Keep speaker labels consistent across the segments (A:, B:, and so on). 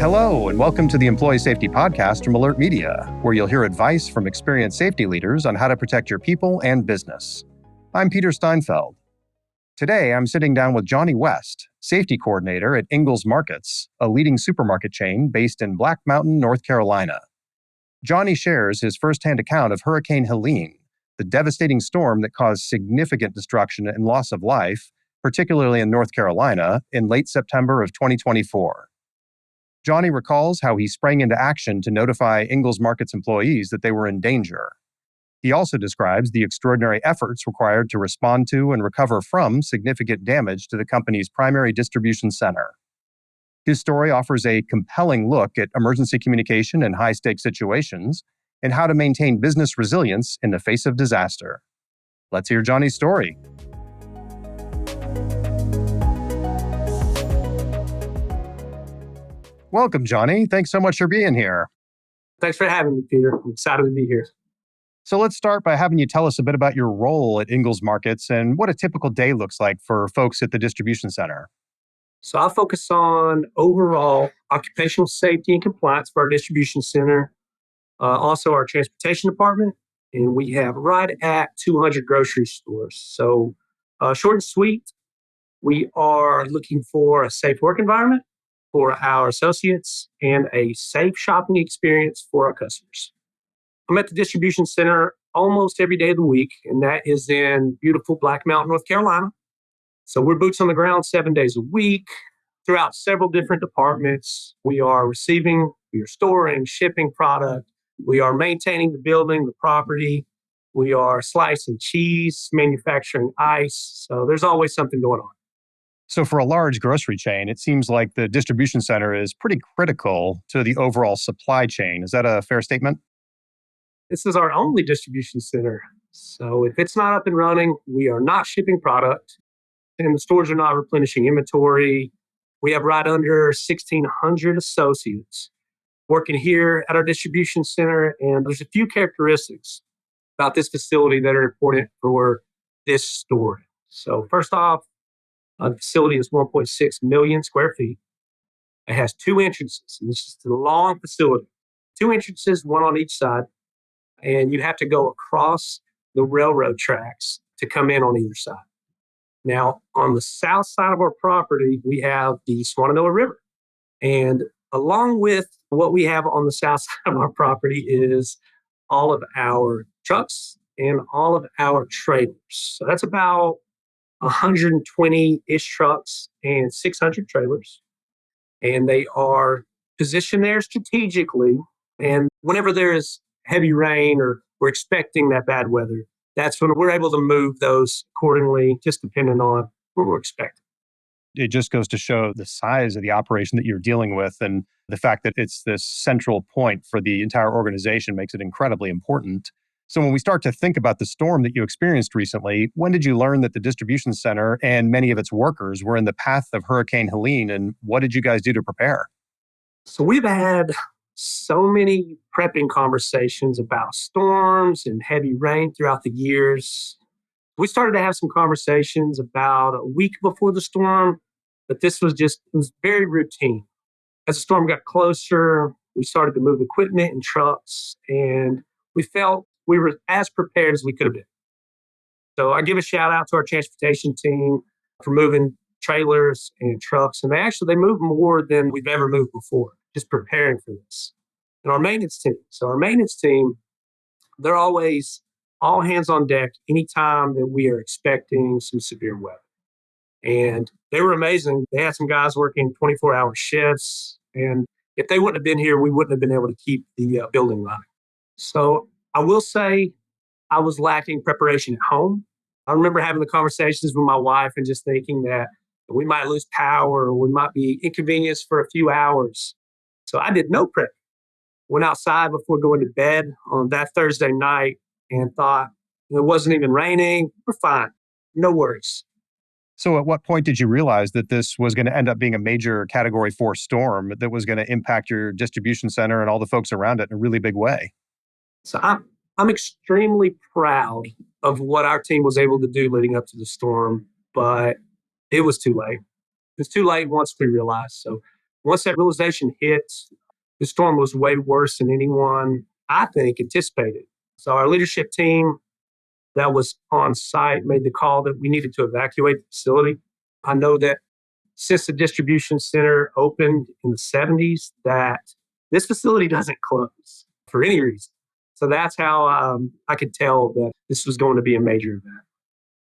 A: Hello, and welcome to the Employee Safety Podcast from Alert Media, where you'll hear advice from experienced safety leaders on how to protect your people and business. I'm Peter Steinfeld. Today, I'm sitting down with Johnny West, safety coordinator at Ingles Markets, a leading supermarket chain based in Black Mountain, North Carolina. Johnny shares his firsthand account of Hurricane Helene, the devastating storm that caused significant destruction and loss of life, particularly in North Carolina, in late September of 2024. Johnny recalls how he sprang into action to notify Ingles Markets employees that they were in danger. He also describes the extraordinary efforts required to respond to and recover from significant damage to the company's primary distribution center. His story offers a compelling look at emergency communication in high-stakes situations and how to maintain business resilience in the face of disaster. Let's hear Johnny's story. Welcome, Johnny. Thanks so much for being here.
B: Thanks for having me, Peter. I'm excited to be here.
A: So let's start by having you tell us a bit about your role at Ingles Markets and what a typical day looks like for folks at the distribution center.
B: So I focus on overall occupational safety and compliance for our distribution center, also our transportation department, and we have right at 200 grocery stores. So short and sweet, we are looking for a safe work environment for our associates and a safe shopping experience for our customers. I'm at the distribution center almost every day of the week, and that is in beautiful Black Mountain, North Carolina. So we're boots on the ground 7 days a week throughout several different departments. We are receiving, we are storing, shipping product. We are maintaining the building, the property. We are slicing cheese, manufacturing ice. So there's always something going on.
A: So for a large grocery chain, it seems like the distribution center is pretty critical to the overall supply chain. Is that a fair statement?
B: This is our only distribution center. So if it's not up and running, we are not shipping product and the stores are not replenishing inventory. We have right under 1,600 associates working here at our distribution center. And there's a few characteristics about this facility that are important for this store. So first off, the facility is 1.6 million square feet. It has two entrances, and this is a long facility. Two entrances, one on each side, and you have to go across the railroad tracks to come in on either side. Now, on the south side of our property, we have the Swananoa River. And along with what we have on the south side of our property is all of our trucks and all of our trailers. So that's about 120-ish trucks and 600 trailers. And they are positioned there strategically. And whenever there is heavy rain or we're expecting that bad weather, that's when we're able to move those accordingly, just depending on what we're expecting.
A: It just goes to show the size of the operation that you're dealing with, and the fact that it's this central point for the entire organization makes it incredibly important. So when we start to think about the storm that you experienced recently, when did you learn that the distribution center and many of its workers were in the path of Hurricane Helene, and what did you guys do to prepare?
B: So we've had so many prepping conversations about storms and heavy rain throughout the years. We started to have some conversations about a week before the storm, but this was it was very routine. As the storm got closer, we started to move equipment and trucks, and we felt we were as prepared as we could have been. So I give a shout out to our transportation team for moving trailers and trucks. And they moved more than we've ever moved before, just preparing for this. And our maintenance team. So our maintenance team, they're always all hands on deck anytime that we are expecting some severe weather. And they were amazing. They had some guys working 24-hour shifts. And if they wouldn't have been here, we wouldn't have been able to keep the building running. So I will say I was lacking preparation at home. I remember having the conversations with my wife and just thinking that we might lose power or we might be inconvenienced for a few hours. So I did no prep. Went outside before going to bed on that Thursday night and thought it wasn't even raining. We're fine. No worries.
A: So at what point did you realize that this was going to end up being a major Category 4 storm that was going to impact your distribution center and all the folks around it in a really big way?
B: So I'm extremely proud of what our team was able to do leading up to the storm, but it was too late. It was too late once we realized. So Once that realization hit, the storm was way worse than anyone, I think, anticipated. So our leadership team that was on site made the call that we needed to evacuate the facility. I know that since the distribution center opened in the 70s, that this facility doesn't close for any reason. So that's how I could tell that this was going to be a major event.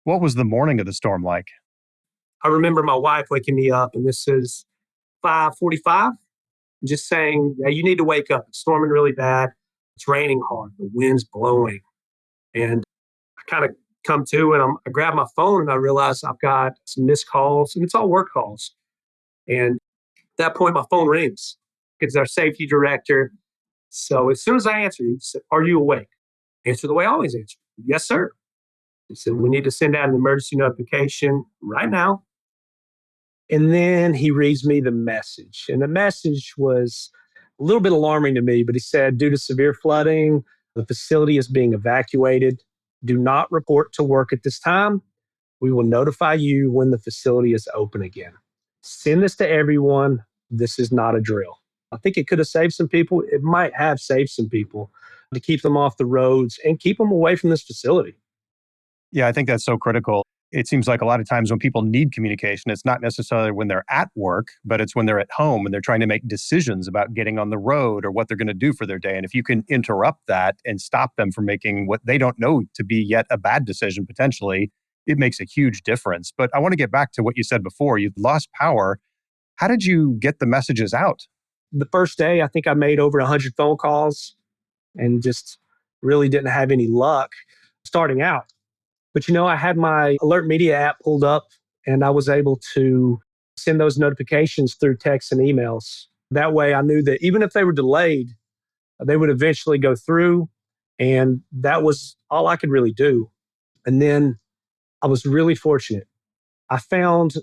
A: What was the morning of the storm like?
B: I remember my wife waking me up, and this is 5:45, just saying, "Yeah, you need to wake up. It's storming really bad. It's raining hard. The wind's blowing." And I kind of come to, and I grab my phone, and I realize I've got some missed calls, and it's all work calls. And at that point, my phone rings. It's our safety director. So as soon as I answer, he said, "Are you awake?" Answer the way I always answer. "Yes, sir." He said, "We need to send out an emergency notification right now." And then he reads me the message. And the message was a little bit alarming to me, but he said, "Due to severe flooding, the facility is being evacuated. Do not report to work at this time. We will notify you when the facility is open again. Send this to everyone. This is not a drill." I think it could have saved some people. It might have saved some people to keep them off the roads and keep them away from this facility.
A: Yeah, I think that's so critical. It seems like a lot of times when people need communication, it's not necessarily when they're at work, but it's when they're at home and they're trying to make decisions about getting on the road or what they're going to do for their day. And if you can interrupt that and stop them from making what they don't know to be yet a bad decision potentially, it makes a huge difference. But I want to get back to what you said before. You lost power. How did you get the messages out?
B: The first day, I think I made over 100 phone calls and just really didn't have any luck starting out. But I had my alert media app pulled up and I was able to send those notifications through texts and emails. That way I knew that even if they were delayed, they would eventually go through. And that was all I could really do. And then I was really fortunate. I found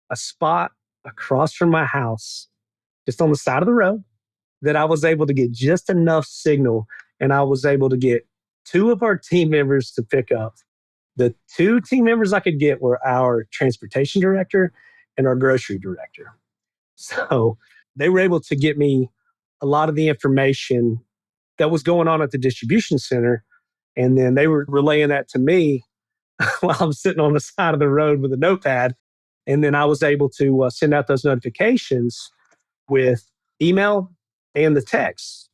B: a spot across from my house, just on the side of the road, that I was able to get just enough signal and I was able to get two of our team members to pick up. The two team members I could get were our transportation director and our grocery director. So they were able to get me a lot of the information that was going on at the distribution center. And then they were relaying that to me while I'm sitting on the side of the road with a notepad. And then I was able to send out those notifications with email and the text.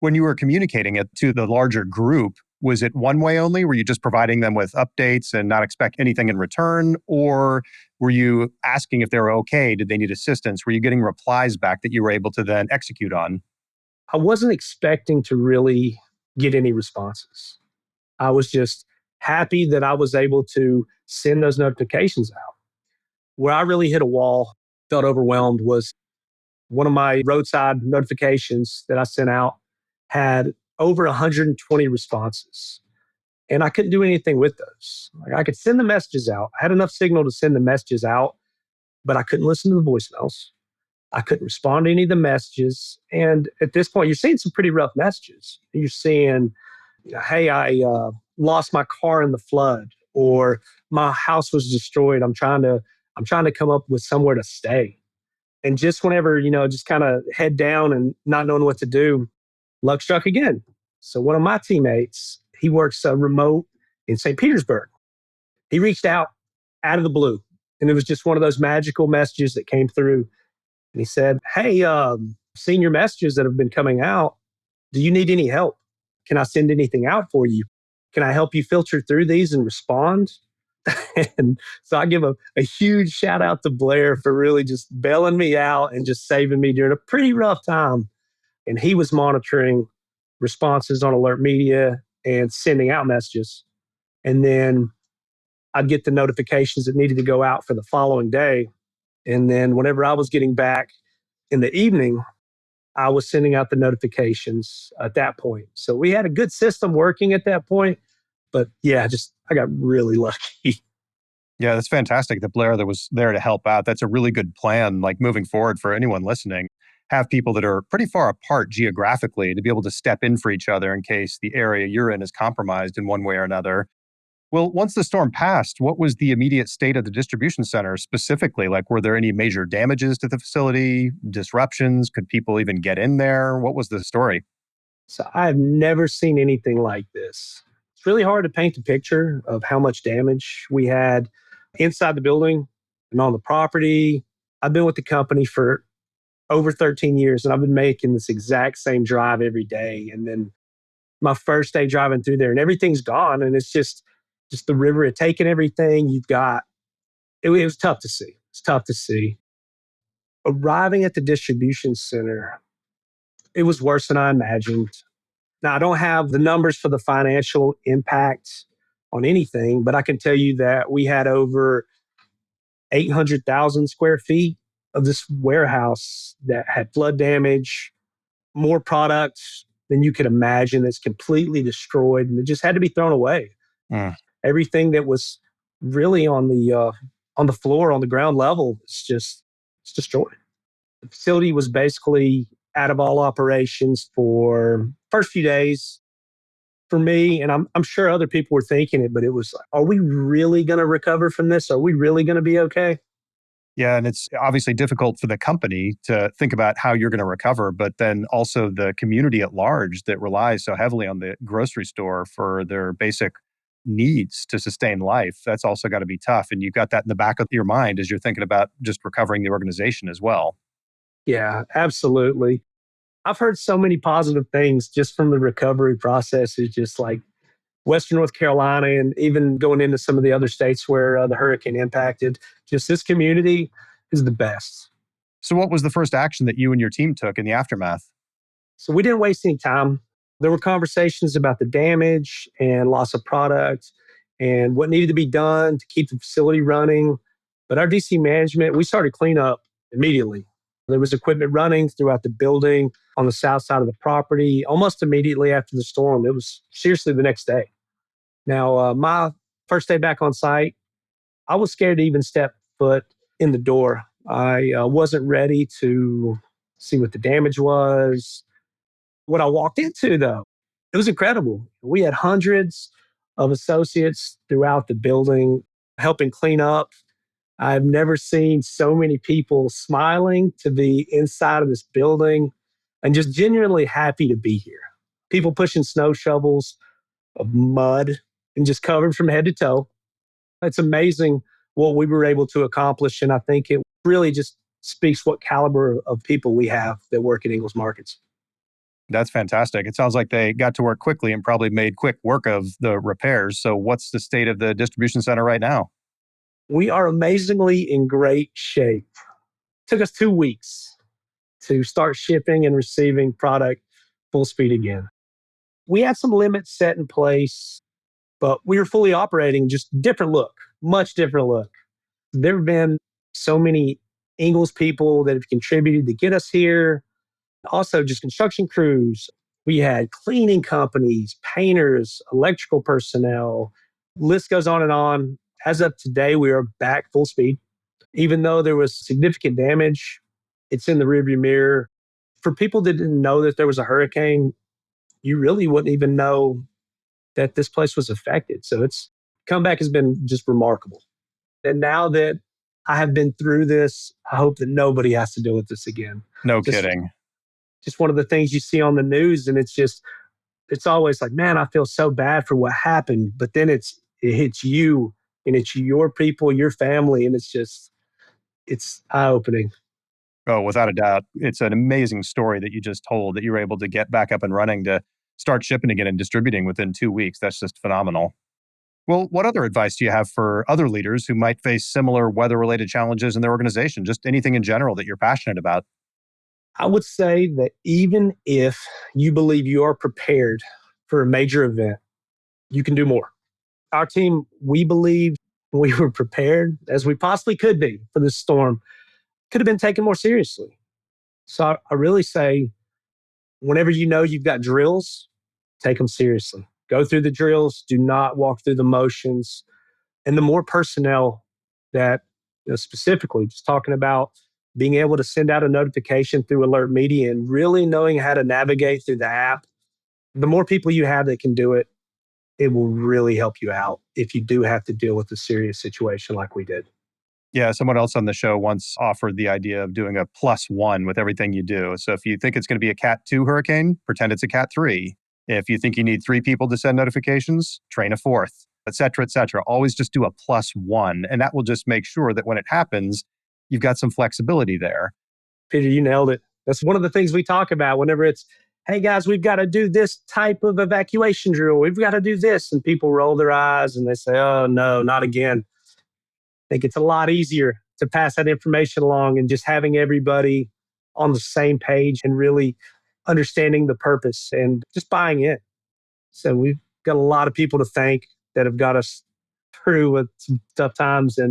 A: When you were communicating it to the larger group, was it one way only? Were you just providing them with updates and not expect anything in return? Or were you asking if they were okay? Did they need assistance? Were you getting replies back that you were able to then execute on?
B: I wasn't expecting to really get any responses. I was just happy that I was able to send those notifications out. Where I really hit a wall, felt overwhelmed, was one of my roadside notifications that I sent out had over 120 responses. And I couldn't do anything with those. Like, I could send the messages out. I had enough signal to send the messages out, but I couldn't listen to the voicemails. I couldn't respond to any of the messages. And at this point, you're seeing some pretty rough messages. You're seeing, "Hey, I lost my car in the flood," or "My house was destroyed. I'm trying to come up with somewhere to stay." And just whenever, just kind of head down and not knowing what to do, luck struck again. So one of my teammates, he works remote in St. Petersburg. He reached out of the blue. And it was just one of those magical messages that came through. And he said, "Hey, seen your messages that have been coming out. Do you need any help? Can I send anything out for you? Can I help you filter through these and respond?" And so I give a huge shout out to Blair for really just bailing me out and just saving me during a pretty rough time. And he was monitoring responses on alert media and sending out messages. And then I'd get the notifications that needed to go out for the following day. And then whenever I was getting back in the evening, I was sending out the notifications at that point. So we had a good system working at that point. But yeah, I got really lucky.
A: Yeah, that's fantastic that Blair that was there to help out. That's a really good plan, like moving forward for anyone listening. Have people that are pretty far apart geographically to be able to step in for each other in case the area you're in is compromised in one way or another. Well, once the storm passed, what was the immediate state of the distribution center specifically? Like, were there any major damages to the facility, disruptions? Could people even get in there? What was the story?
B: So I've never seen anything like this. It's really hard to paint a picture of how much damage we had inside the building and on the property. I've been with the company for over 13 years and I've been making this exact same drive every day. And then my first day driving through there and everything's gone. And it's just the river had taken everything. It was tough to see. It's tough to see. Arriving at the distribution center, it was worse than I imagined. Now, I don't have the numbers for the financial impact on anything, but I can tell you that we had over 800,000 square feet of this warehouse that had flood damage, more products than you could imagine that's completely destroyed and it just had to be thrown away.
A: Mm.
B: Everything that was really on the floor, on the ground level, it's destroyed. The facility was basically out of all operations for first few days for me, and I'm sure other people were thinking it, but it was like, are we really going to recover from this? Are we really going to be okay?
A: Yeah, and it's obviously difficult for the company to think about how you're going to recover, but then also the community at large that relies so heavily on the grocery store for their basic needs to sustain life. That's also got to be tough. And you've got that in the back of your mind as you're thinking about just recovering the organization as well.
B: Yeah, absolutely. I've heard so many positive things just from the recovery process. It's just like Western North Carolina and even going into some of the other states where the hurricane impacted, just this community is the best.
A: So, what was the first action that you and your team took in the aftermath?
B: So we didn't waste any time. There were conversations about the damage and loss of product and what needed to be done to keep the facility running. But our DC management, we started cleanup immediately. There was equipment running throughout the building on the south side of the property almost immediately after the storm. It was seriously the next day. Now, my first day back on site, I was scared to even step foot in the door. I wasn't ready to see what the damage was. What I walked into, though, it was incredible. We had hundreds of associates throughout the building helping clean up. I've never seen so many people smiling to be inside of this building and just genuinely happy to be here. People pushing snow shovels of mud and just covered from head to toe. It's amazing what we were able to accomplish. And I think it really just speaks what caliber of people we have that work at Ingles Markets.
A: That's fantastic. It sounds like they got to work quickly and probably made quick work of the repairs. So, what's the state of the distribution center right now?
B: We are amazingly in great shape. It took us 2 weeks to start shipping and receiving product full speed again. We had some limits set in place, but we were fully operating, just different look, much different look. There have been so many Ingles people that have contributed to get us here. Also, just construction crews. We had cleaning companies, painters, electrical personnel. List goes on and on. As of today, we are back full speed. Even though there was significant damage, it's in the rearview mirror. For people that didn't know that there was a hurricane, you really wouldn't even know that this place was affected. So it's comeback has been just remarkable. And now that I have been through this, I hope that nobody has to deal with this again.
A: No
B: Just
A: kidding.
B: just one of the things you see on the news, and it's always like, man, I feel so bad for what happened. But then it hits you and it's your people, your family, and it's eye opening.
A: Oh, without a doubt. It's an amazing story that you just told that you were able to get back up and running to start shipping again and distributing within 2 weeks. That's just phenomenal. Well, what other advice do you have for other leaders who might face similar weather related challenges in their organization? Just anything in general that you're passionate about?
B: I would say that even if you believe you are prepared for a major event, you can do more. Our team, we believe we were prepared as we possibly could be for this storm, could have been taken more seriously. So I really say, whenever you know you've got drills, take them seriously. Go through the drills, do not walk through the motions. And the more personnel that, specifically, just talking about being able to send out a notification through Alert Media and really knowing how to navigate through the app, the more people you have that can do it, it will really help you out if you do have to deal with a serious situation like we did.
A: Yeah, someone else on the show once offered the idea of doing a +1 with everything you do. So if you think it's going to be a Cat 2 hurricane, pretend it's a Cat 3. If you think you need 3 people to send notifications, train a 4th, et cetera, et cetera. Always just do a +1. And that will just make sure that when it happens, you've got some flexibility there.
B: Peter, you nailed it. That's one of the things we talk about whenever it's, hey guys, we've got to do this type of evacuation drill. We've got to do this. And people roll their eyes and they say, oh, no, not again. I think it's a lot easier to pass that information along and just having everybody on the same page and really understanding the purpose and just buying in. So we've got a lot of people to thank that have got us through with some tough times. And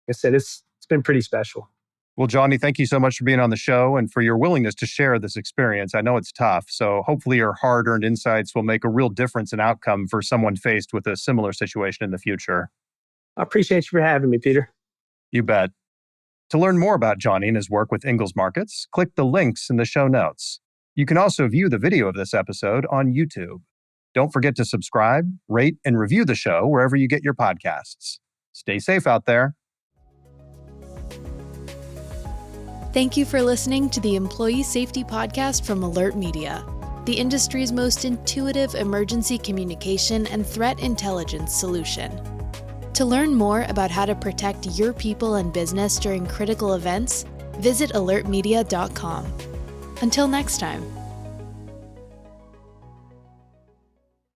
B: like I said, it's been pretty special.
A: Well, Johnny, thank you so much for being on the show and for your willingness to share this experience. I know it's tough, so hopefully your hard-earned insights will make a real difference in outcome for someone faced with a similar situation in the future.
B: I appreciate you for having me, Peter.
A: You bet. To learn more about Johnny and his work with Ingles Markets, click the links in the show notes. You can also view the video of this episode on YouTube. Don't forget to subscribe, rate, and review the show wherever you get your podcasts. Stay safe out there.
C: Thank you for listening to the Employee Safety Podcast from Alert Media, the industry's most intuitive emergency communication and threat intelligence solution. To learn more about how to protect your people and business during critical events, visit alertmedia.com. Until next time.